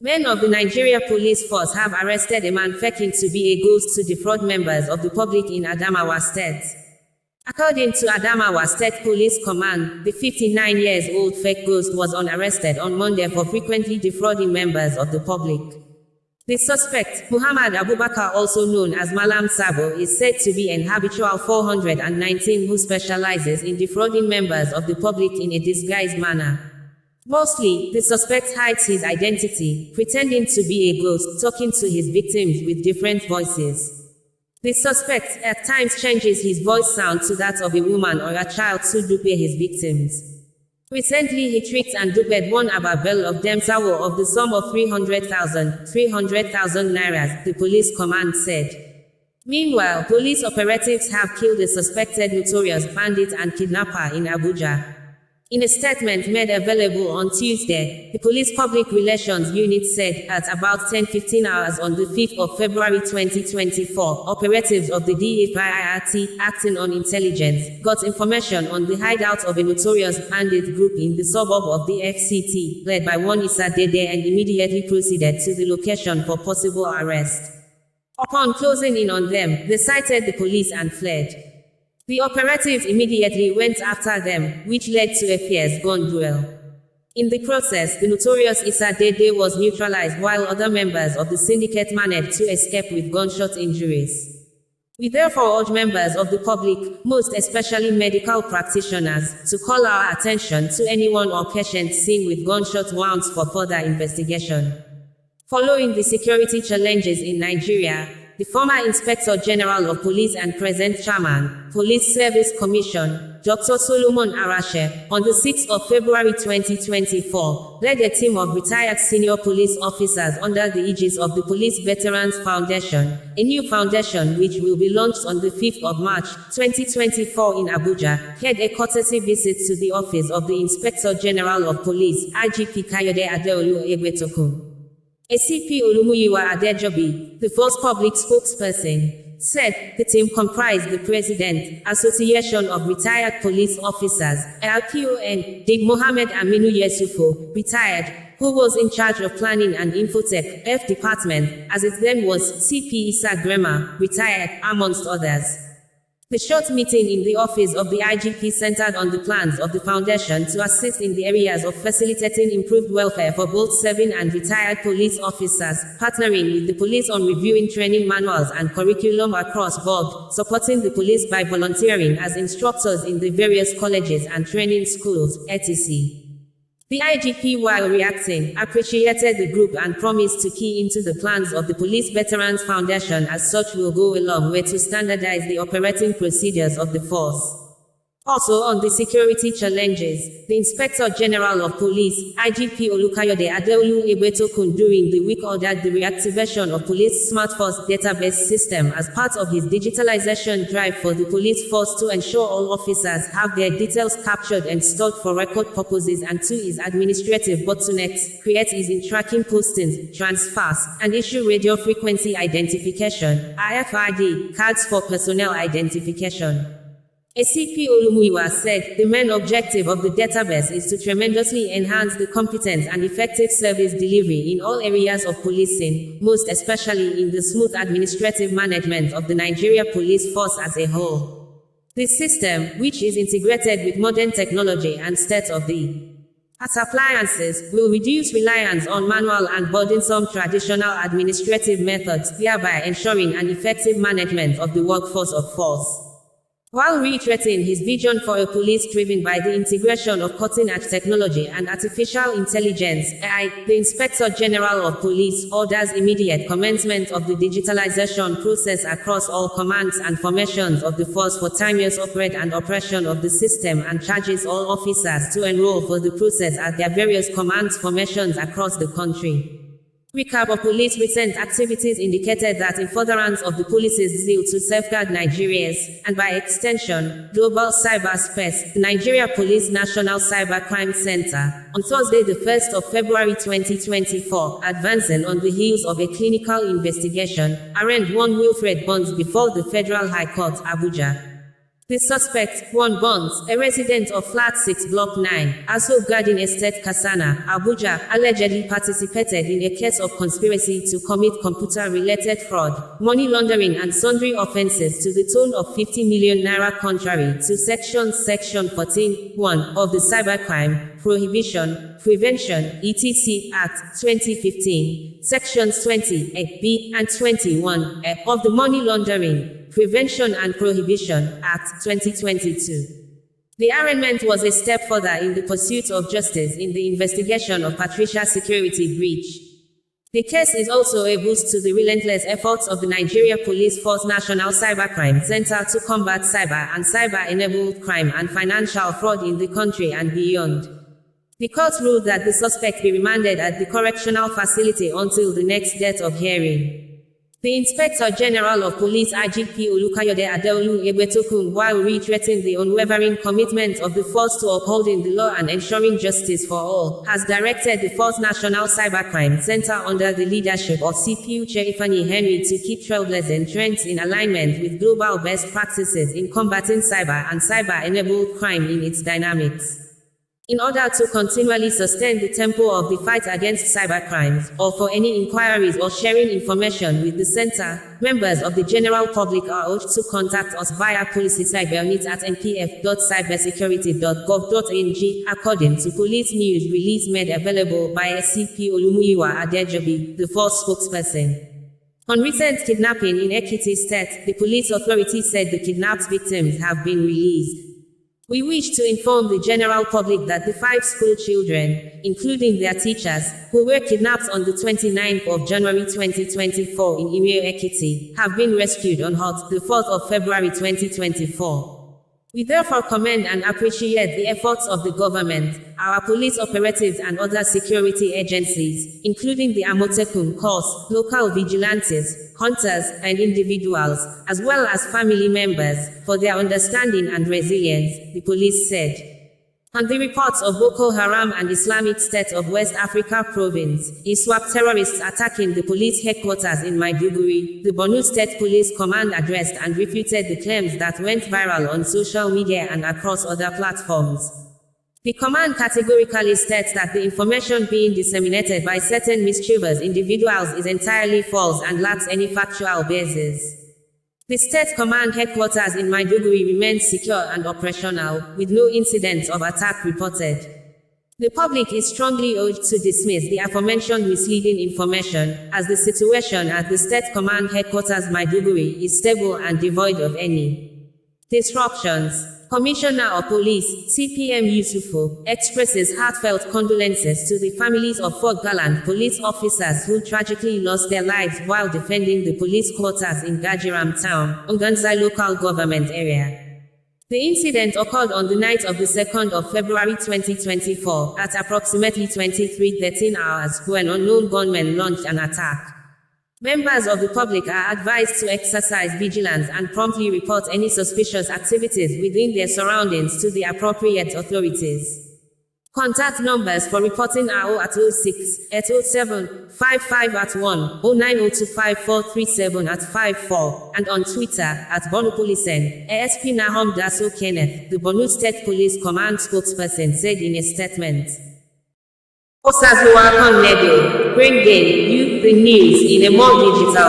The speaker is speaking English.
Men of the Nigeria Police Force have arrested a man faking to be a ghost to defraud members of the public in Adamawa State. According to Adamawa State Police Command, the 59-year-old fake ghost was unarrested on Monday for frequently defrauding members of the public. The suspect, Muhammad Abubakar, also known as Malam Sabo, is said to be an habitual 419 who specializes in defrauding members of the public in a disguised manner. Mostly, the suspect hides his identity, pretending to be a ghost, talking to his victims with different voices. The suspect at times changes his voice sound to that of a woman or a child to dupe his victims. Recently, he tricked and duped one Ababel of Demsawo of the sum of 300,000 nairas, the police command said. Meanwhile, police operatives have killed a suspected notorious bandit and kidnapper in Abuja. In a statement made available on Tuesday, the Police Public Relations Unit said, at about 10:15 hours on the 5th of February 2024, operatives of the DFIIRT, acting on intelligence, got information on the hideout of a notorious bandit group in the suburb of the FCT, led by one Issa Dede, and immediately proceeded to the location for possible arrest. Upon closing in on them, they cited the police and fled. The operatives immediately went after them, which led to a fierce gun duel. In the process, the notorious Issa Dede was neutralized while other members of the syndicate managed to escape with gunshot injuries. We therefore urge members of the public, most especially medical practitioners, to call our attention to anyone or patient seen with gunshot wounds for further investigation. Following the security challenges in Nigeria, the former Inspector General of Police and present Chairman, Police Service Commission, Dr. Solomon Arashe, on the 6th of February 2024, led a team of retired senior police officers under the aegis of the Police Veterans Foundation, a new foundation which will be launched on the 5th of March 2024 in Abuja, paid a courtesy visit to the office of the Inspector General of Police, IGP Kayode Adeolu Egbetokun. ACP Olumuyiwa Adejobi, the first public spokesperson, said the team comprised the President, Association of Retired Police Officers, LPON, Dig Mohammed Aminu Yesufo, retired, who was in charge of Planning and Infotech, F Department, as it then was, CP Issa Grema, retired, amongst others. The short meeting in the office of the IGP centered on the plans of the foundation to assist in the areas of facilitating improved welfare for both serving and retired police officers, partnering with the police on reviewing training manuals and curriculum across board, supporting the police by volunteering as instructors in the various colleges and training schools, etc. The IGP, while reacting, appreciated the group and promised to key into the plans of the Police Veterans Foundation as such will go a long way to standardize the operating procedures of the force. Also on the security challenges, the Inspector General of Police, IGP Olukayode Adeolu Egbetokun during the week ordered the reactivation of Police Smart Force database system as part of his digitalization drive for the police force to ensure all officers have their details captured and stored for record purposes and to ease administrative bottlenecks, create ease in tracking postings, transfers, and issue radio frequency identification, RFID, cards for personnel identification. ACP Olumuyiwa said, the main objective of the database is to tremendously enhance the competence and effective service delivery in all areas of policing, most especially in the smooth administrative management of the Nigeria Police Force as a whole. This system, which is integrated with modern technology and state-of-the-art appliances, will reduce reliance on manual and burdensome traditional administrative methods, thereby ensuring an effective management of the workforce of force. While reiterating his vision for a police driven by the integration of cutting-edge technology and artificial intelligence (AI), the Inspector General of Police orders immediate commencement of the digitalization process across all commands and formations of the force for timeous operate and operation of the system and charges all officers to enroll for the process at their various commands formations across the country. Recap of police recent activities indicated that in furtherance of the police's zeal to safeguard Nigeria's, and by extension, global cyberspace, the Nigeria Police National Cybercrime Center, on Thursday the 1st of February 2024, advancing on the heels of a clinical investigation, arraigned one Wilfred Bonds before the Federal High Court, Abuja. The suspect, One Bonds, a resident of Flat 6 Block 9, Aso Garden Estate Kasana, Abuja, allegedly participated in a case of conspiracy to commit computer-related fraud, money laundering and sundry offences to the tune of 50 million naira contrary to Section 14(1) of the Cybercrime, Prohibition, Prevention, etc. Act, 2015, Sections 20(b) and 21(a) of the Money Laundering, Prevention and Prohibition Act, 2022. The arraignment was a step further in the pursuit of justice in the investigation of Patricia's security breach. The case is also a boost to the relentless efforts of the Nigeria Police Force National Cybercrime Center to combat cyber and cyber-enabled crime and financial fraud in the country and beyond. The court ruled that the suspect be remanded at the correctional facility until the next date of hearing. The Inspector General of Police IGP Olukayode Adeolu Egbetokun, while reiterating the unwavering commitment of the force to upholding the law and ensuring justice for all, has directed the Force National Cybercrime Center under the leadership of CP Uche Ifeanyi Henry to keep trailblazing trends in alignment with global best practices in combating cyber and cyber-enabled crime in its dynamics. In order to continually sustain the tempo of the fight against cybercrimes, or for any inquiries or sharing information with the center, members of the general public are urged to contact us via policycyberunit@npf.cybersecurity.gov.ng, according to police news release made available by SCP Olumuyiwa Adejobi, the force spokesperson. On recent kidnapping in Ekiti State, the police authority said the kidnapped victims have been released. We wish to inform the general public that the 5 school children, including their teachers, who were kidnapped on the 29th of January 2024 in Ime Ekiti, have been rescued on hot, the 4th of February 2024. We therefore commend and appreciate the efforts of the government, our police operatives and other security agencies, including the Amotekun Corps, local vigilantes, hunters, and individuals, as well as family members, for their understanding and resilience, the police said. On the reports of Boko Haram and Islamic State of West Africa Province, ISWAP terrorists attacking the police headquarters in Maiduguri, the Borno State Police Command addressed and refuted the claims that went viral on social media and across other platforms. The command categorically states that the information being disseminated by certain mischievous individuals is entirely false and lacks any factual basis. The state command headquarters in Maiduguri remains secure and operational, with no incidents of attack reported. The public is strongly urged to dismiss the aforementioned misleading information, as the situation at the state command headquarters Maiduguri is stable and devoid of any disruptions. Commissioner of Police, CPM Yusufu, expresses heartfelt condolences to the families of 4 gallant police officers who tragically lost their lives while defending the police quarters in Gajiram Town, Unganza local government area. The incident occurred on the night of the 2nd of February 2024, at approximately 23:13 hours, when unknown gunmen launched an attack. Members of the public are advised to exercise vigilance and promptly report any suspicious activities within their surroundings to the appropriate authorities. Contact numbers for reporting are 0806-807-55 09025437 and on Twitter @BonoPolicen. ASP Nahom Daso Kenneth, the Borno State Police Command spokesperson, said in a statement. OsazuwaAkonedo, bringing you the news in a more digital